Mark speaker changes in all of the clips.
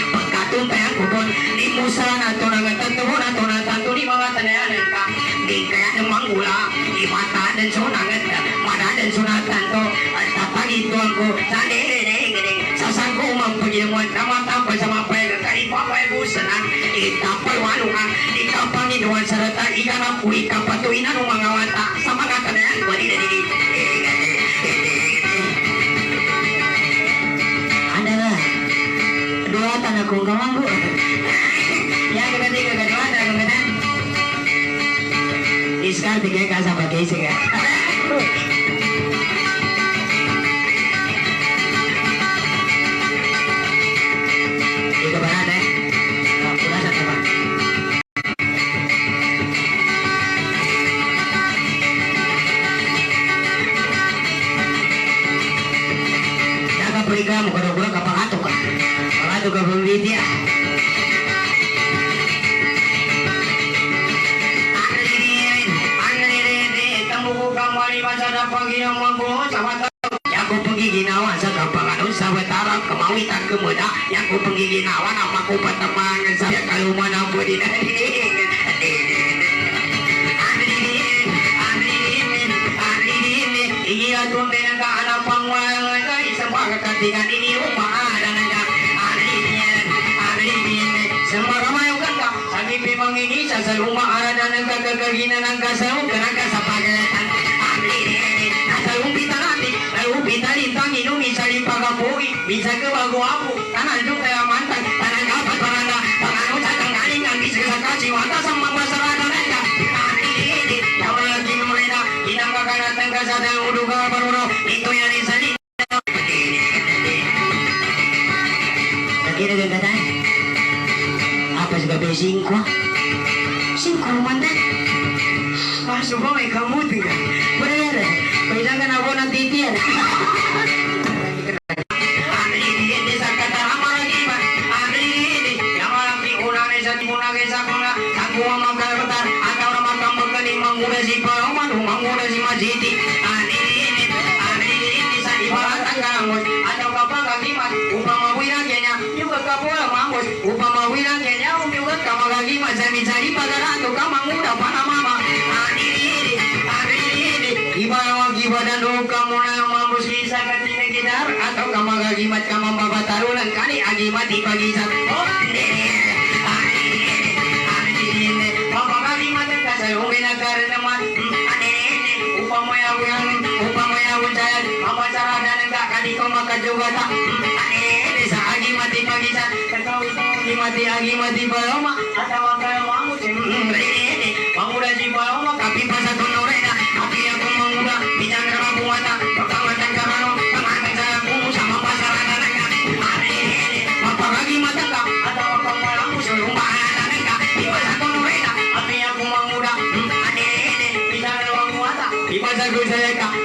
Speaker 1: Pagkatumpay ang musana to na tanto na to na tanto di mga tanayanan ka di kaya ng manggula di mata dan sunangan mana dan sunatan to at tapagin to ako sa nere sasangko magpaginawan naman tapos sa mga pwede kaya ipapayagusana itapay walo ka ikapanginuan sa rata ikanang puwi ka patuin ang mga wata sa mga tanayan ko di adalah dua tanah kong gawang bu yang ketiga kedua ada kemudian iskar tiga kasa pakai sih kan itu benar deh sudah satu pak jaga perikam kalau kapal atuk ka pembidya yang ku penggiginawan sa kapanganon sa watarang kemawitan kemuda yang ku penggiginawan apa ku patemangan sa kaluman ang pwede na igiatun din ang kaanang pangwalan sa isang pagkakatingan ini umaada na semua ramai kan kak, sagi memang ini saya rumah ada dan kegagalan dan kasau kena kasapagatan. Ambil ini, asal kita nanti, lalu kita lintang ini bisa dipagapui, bisa ke bagu apu, tanah itu kayak mantan, tanah kapat paranda, tanah ucap kali yang bisa kasih mata sama masyarakat mereka. Ambil ini, yang lagi mereka, inang kakak datang ke sana udah baru itu yang disini. Kira kira apa sebagai singko mantan masuk kau kamu tinggal bener bisa kan aku nanti tiada ini desa kata ramah lagi pak ini yang orang di unang desa di unang desa kuna aku mau berbentar atau nama kamu kali mengudah si paman mengudah si majiti ini saya ibarat angkarangus atau kapal kaki mas upama wiragenya juga kapal mangus upama wiragenya juga kapal kaki mas cari padaran tu kamang muda pana mama ini ibarat ibadah do kamu yang mampus bisa ketika gitar atau kamang kaki mas kamang babat tarunan kali agimat di pagi saat oh ini papa kaki mas kasih umina karena mas upama yang saya mama cara dan enggak kali kau makan juga tak desa agi mati pagi saat kau itu agi mati baloma ada wakil mamu ini manguda si baloma tapi pasal tonorena tapi aku manguda bicara dengan buata pertama karano kemarin saya kumu sama pasaran ini apa lagi mata kak ada wakil mamu serumah enggak di pasal tonorena tapi aku manguda ini bicara dengan buata di pasal gue saya kak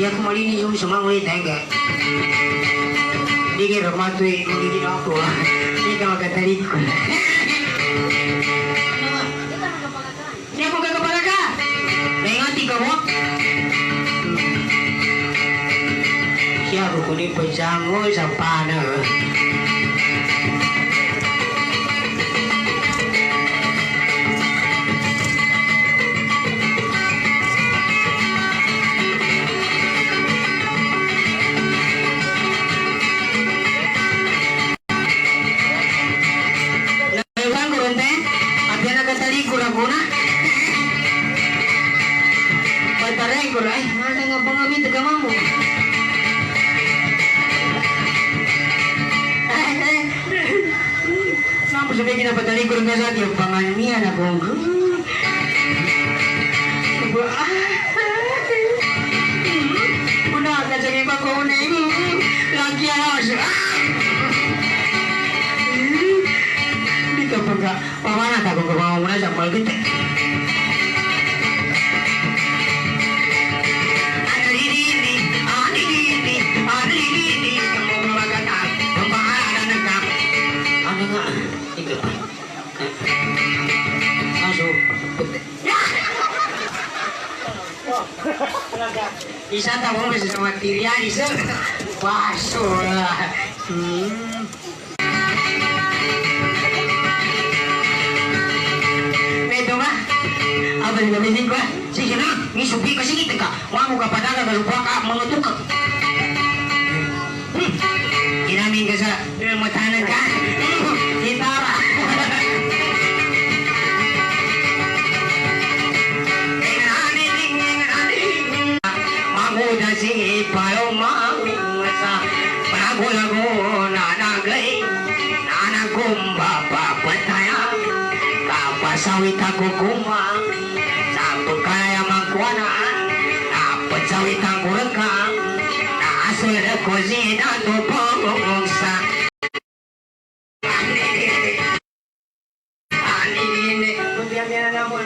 Speaker 1: dia kembali ini yung semua ulit enggak dikira matu ini aku ini kalau kata diku dia buka kepala kah nengati kamu siapa kuning penjango sapana Sudah kita petani kurang saja yang pangannya anak bongku. Udah kaca kita kau ini lagi awas. Di kapal ka, paman ada kau mau mana sampai kita. ribet. Isa tahu masih sama tirian isa. Paso lah. Ito ba? Abang gamitin ko. Sige na, ngisubi kasi kita ka. Wamo ka padala na lupa ka mga tukak. Kinamin ka sa matanan ka. Gitara. Maguda si paloma sa pagulago nanagay nanagumba papataya kapasawit ako kumang sa pagkaya magkuanaan napasawit ang kuragkang naasul ako sinato pangong sa anilin biyan na naman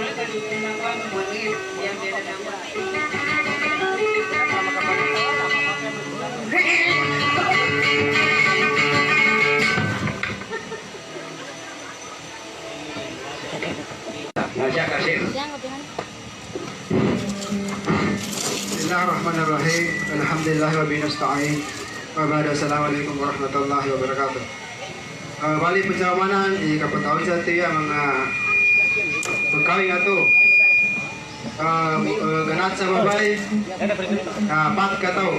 Speaker 2: Bismillahirrahmanirrahim. Alhamdulillah wa bihi nasta'in. Wa ba'du. Assalamualaikum warahmatullahi wabarakatuh. Bali pagkamanan kapatawid sa tiya mga pagkawin ato. Ganat sa babay. Pat kataw.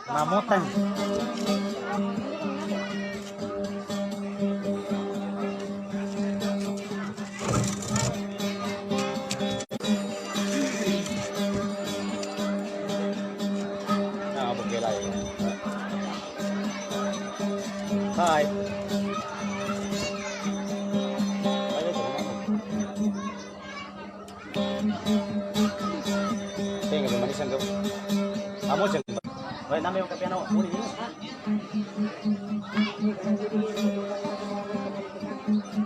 Speaker 3: Mamutan. Hai. Tinggal manisan kau. Kamu jangan. Wait, nami yung kapiano. Uli din.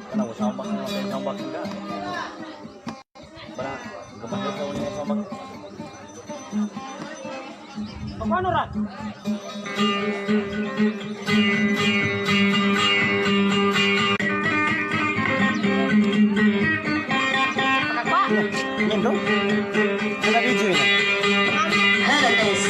Speaker 3: Kana mo sambak na sa sambak ka. Para gumanda sa uli ng sambak. Paano ra? Nendo? Kana video ina.
Speaker 1: Halates.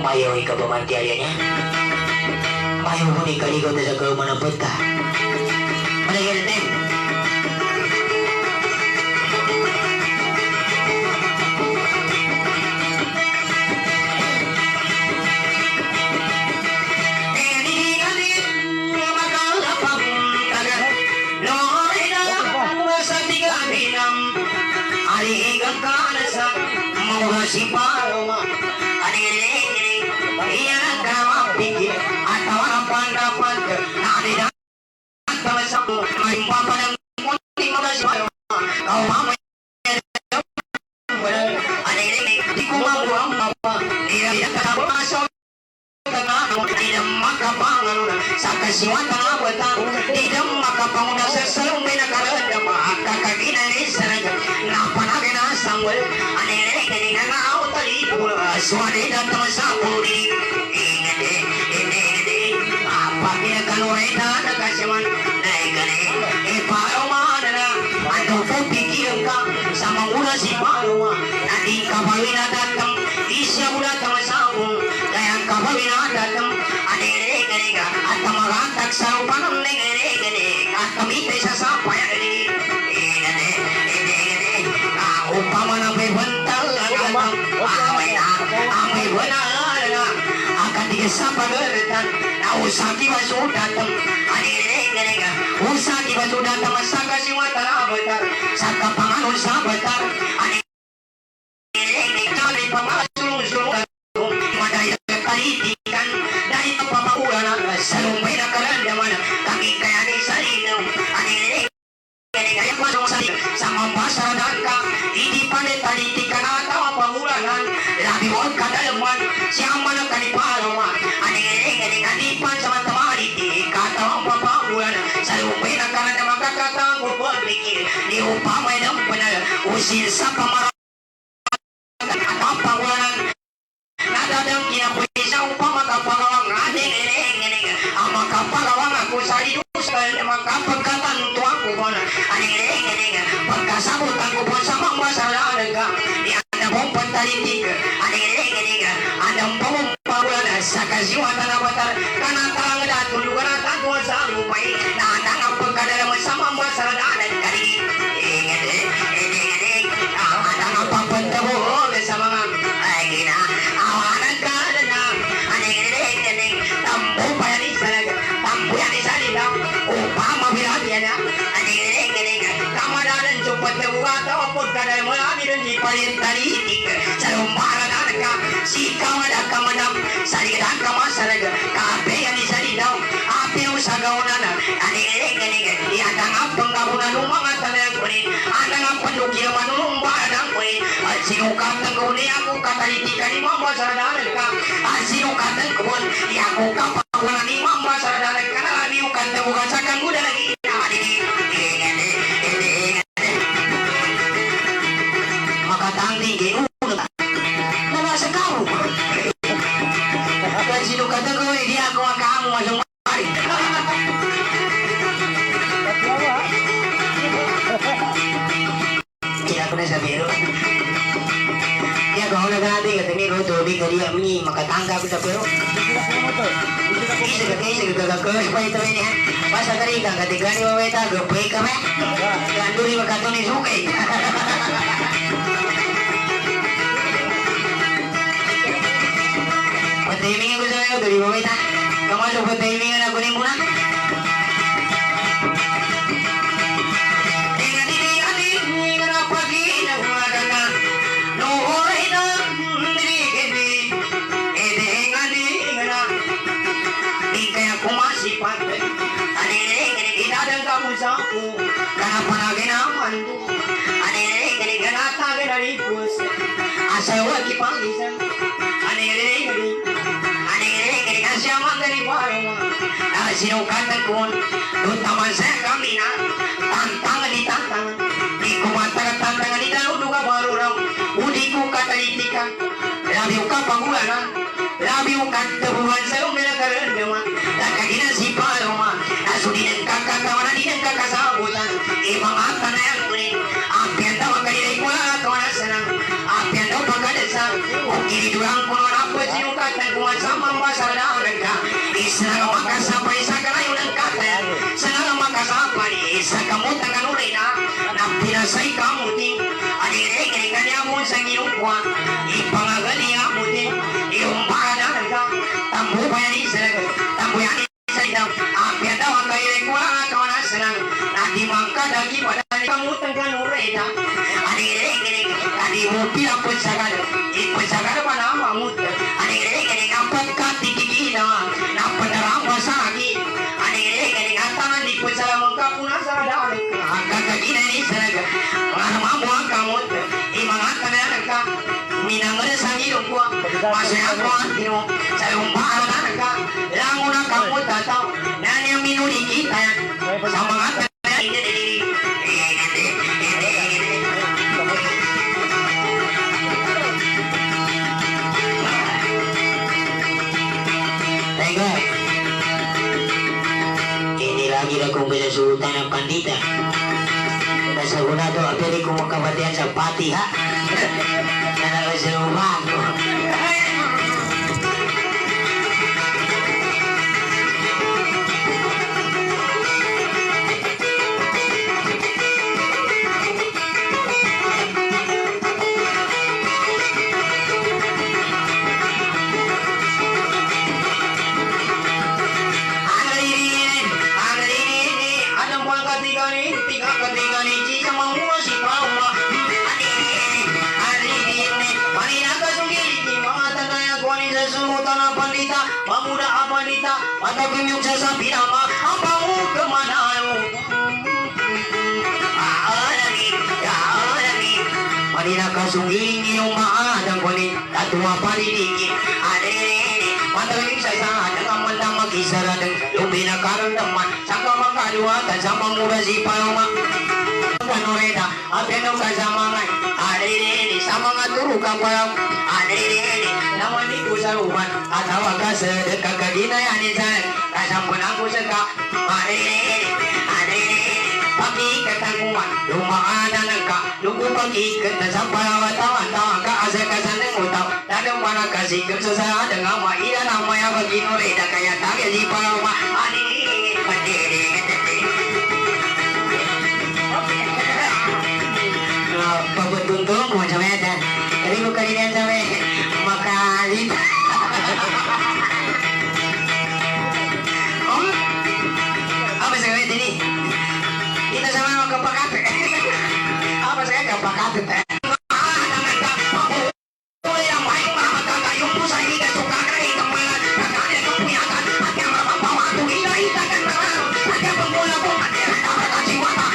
Speaker 1: Mayo ika pemanti ayahnya. Mayo pun ika di kota segala mana peta. Mana yang tem? Si Paloma, ini iya kamu pikir atau apa dapat nanti datang satu main papa dan kunci makasih kau mama ini di kumau apa dia kamu masuk tengah tidak maka pangan saka siwata abatan tidak maka pangan seselum bina kalenda maka kaki nari serang napa nagena sangwel ini suara datang sapuri ini apa dia kalau edan kasihan naik ni Paloma dana ando pikir kau sama ulah si Paloma nanti kawina datang isya udah datang sabun kayak kawina datang ane nega atau marantak sarupan nega atau mite sasapa ya ini upama nabe bental amai benar akan disapa geretan usah kita sudah datang aneh usah kita sudah datang saka siwa tanah betar saka pangan usah betar aneh cari pemasulung madaya kalitikan dari papakuran salung beda keren mana kami kayak ni salino aneh kayak masuk sama pasar dangka di pandai tadi tikan atau penguranan lebih bon kadalaman siapa nak kali Paloma aneh kadipan sama temari kata apa penguranan selalu beda karena maka kata aku berpikir di upama yang benar usil sapa marah apa penguranan nada dan kira bisa upama kapalawang aneh ama kapalawang aku sari maka perkataan tuaku pun aneh pagkasabot ang kupon sa mga masalah di ada pompa talitik aneh ada pompa bulan sa kasiwatan abatar kanatang datun lugar tatwa sa lupay na ang pagkadalam sa mga masalah kali ada ang papantabo sa mga gina awanan ka na aneh tambo pa yan isa tambo yan isa nila upama bilagyan aneh kamadalan cepat terbuka tahu pun kadang mulai dan di paling tadi selalu penggabunan umangan tanang kuning anang pendukir manulung badang kuning sinukatan kuning aku kata ditikani mamba saradanan ka sinukatan kuning aku kapakulan di mamba saradanan ka na liukan bukan sakan kuda lagi maka tangting ke udah nana sekau sinukatan kuning dia aku kamu masuk mari tidak pernah sabiru ya kau nak nanti katanya kau tu lebih kali ni maka tangga kita pero ini juga kau supaya tu ini pas kali kan ketika ni bawa kita gepai kami ganduri maka tu ni sukai Patiming aku saya dari bawa kita kamu tu patiming aku ni muna kenapa lagi naman tu ane ganata dari pus asal lagi pangisan ane siapa dari baru sinukatan kun utama saya kami na tantangan ditantang di kumatakan tantangan di dalam duga baru ram udiku kata ditika labi uka pangulanan labi uka tebuhan saya umela karendeman tak kagina si paloma asudi dan kakak kawan di dan kakak sabutan imang atan yang kuning apian tahu kali kuala kawan senang apian tahu pagadesa kiri durang kuno apa sinukatan kuat sama pasal dah mereka isna maka sampai sakala yung kata senang maka sampai isa kamu tangan ulina napila say kamu ting adire kanya mo sang iyong kwa ipangagali mo ting iyong bahanan ka tambo pa yan isa tambo yan isa daw apian daw ang kayo kuala kawan senang nadi mangka dagi pada kamu tangan ulina adire adi mo pila pusagad ipusagad pa na mamut adire ngapat kati kikina na panarama sagi adire ngatangan di pusala mangka puna sarada kakagina ni saraga mamu akamut imangatan ka minangere sangi ko masaya ko antino sa umpara ka languna kamu tataw nanya minuli kita sa mga ini lagi kung sultan ng pandita nasa guna to apeli kung makabatian sa pati ha nanaga sa rumah ko pemuda apanita atau kemyuk sasabi nama apamu kemana alami panina kasunggiling iyong maadang kunin tatua palidiki adere mata kemyuk sasa dengan mandang makisara dan lumbi na karandaman saka makaluatan sa pemuda si paloma kanoreda apeno kasamangan adere sa mga turu kapalang adere naman di ko sa ruman at hawag ka sa kakaginay anisan kasampun ako sa ka adere pagikat ang kuman lumaanan ang ka lugo pagikat na sa parawatawan tawang ka asa kasan ng utaw dadang para kasikap sa saan ang mailan ang maya paginoreda kaya tagay si parama adere pagbetuntung mo sa medan tapi bukan ini sampai makalit apa saya ini kita sama kepakat apa saya kepakat yang baik maka kayung pusa ini gak suka kaya kemana kakaknya kemuliaan hati yang bapak bawa tuh ini kan ada pembola pun ada kasih wata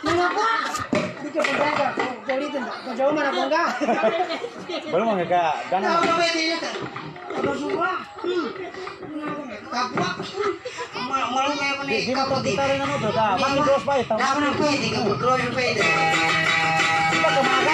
Speaker 4: Mengapa? Dito pagdaga, jadi itu enggak. Kau jauh mana kau enggak?
Speaker 3: Baru mah ka gana.
Speaker 4: Tahu apa ini kan? Kalau suka, kapok. Malu kayak mana?
Speaker 3: Di motor kita rin ano to ka. Mami dos pa ito.
Speaker 1: Dapat ng pwede, kapag pwede.
Speaker 3: Kita kamaga.